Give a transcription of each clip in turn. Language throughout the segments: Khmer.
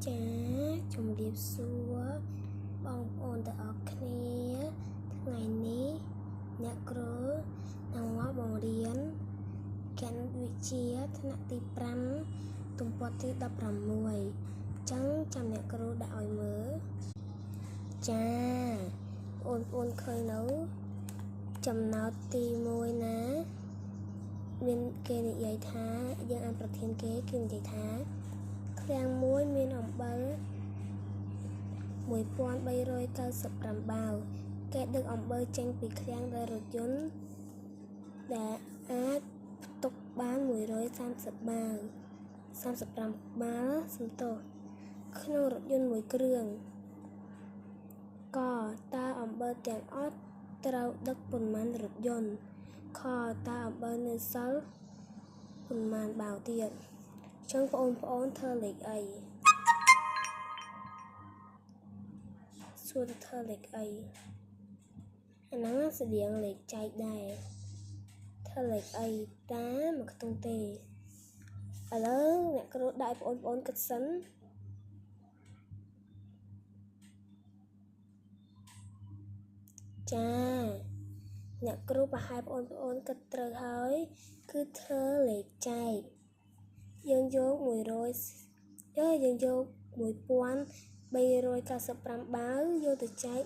ចាជំរាបសួរបងប្អូនទាំងអស់គ្នាថ្ងៃនេះអ្នកគ្រូនឹងមកបង្រៀនគណិតវិទ្យាថ្នាក់ទី5ទំព័រទី16អញ្ចឹងចាំអ្នកគ្រូដាក់ឲ្យមើលចាបងប្អូនឃើញនៅចំណោទទី1ណាមានគេនិយាយថាយើងអានប្រធានគេនិយាយថាឃ្លាំងមួយមានអំបិល1398បាវគេដឹកអំបិលចេញពីឃ្លាំងដោយរថយន្តដែលអាចផ្ទុកបាន130បាវ35បាវសំទោសក្នុងរថយន្តមួយគ្រឿងកតើអំបិលទាំងអស់ត្រូវដឹកប៉ុន្មានរថយន្តខតើអំបិលនៅសល់ប៉ុន្មានបាវទៀតចឹងបងប្អូនធ្វើលេខអីសួរទៅធ្វើលេខអីអាហ្នឹងស្តៀងលេខចែកដែរធ្វើលេខអីតាមមកខ្ទង់ទេឥឡូវអ្នកគ្រូដាក់ឲ្យបងប្អូនគិតសិនចាអ្នកគ្រូប្រហែលបងប្អូនគិតត្រូវហើយគឺធ្វើលេខចែកយើងយក1395បាវយកទៅចែក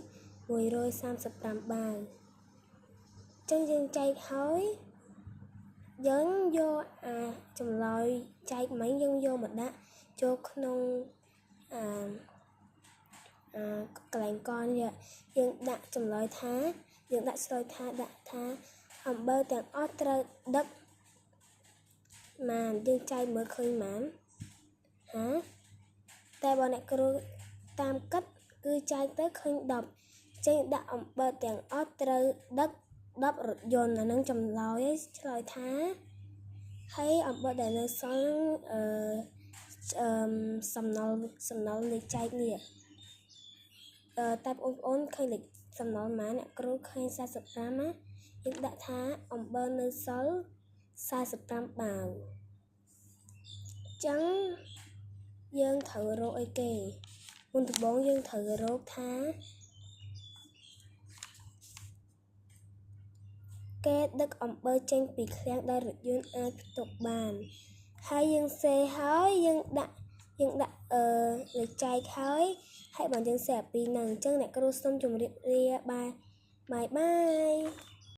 135បាវចឹងយើងចែកហើយយើងយកចម្លើយចែកមិញយើងយកមកដាក់ចូលក្នុងកន្លែងកនេះយើងដាក់ចម្លើយថាយើងដាក់ឆ្លើយថាដាក់ថាអំបិលទាំងអស់ត្រូវដឹកបានយើងចែកមើលឃើញបានតែបើអ្នកគ្រូតាមគិតគឺចែកទៅឃើញ10ចេញដាក់អំបិលទាំងអស់ត្រូវដឹក10រថយន្តអានឹងចម្លើយឆ្លើយថាហើយអំបិលដែលនៅសល់សំណល់លេខចែកនេះតែបងប្អូនឃើញលេខសំណល់មកអ្នកគ្រូឃើញ45ណាយើងដាក់ថាអំបិលនៅសល់45បាវចឹងយើងត្រូវរកអីគេមុនដំបូងយើងត្រូវរកថាគេដឹកអំបិលចេញពីឃ្លាំងដែលរថយន្តអាចផ្ទុកបានហើយយើងសេហើយយើងដាក់លេខចែកហើយបានយើងសេអំពីហ្នឹងអញ្ចឹងអ្នកគ្រូសូមជម្រាបលាបាយ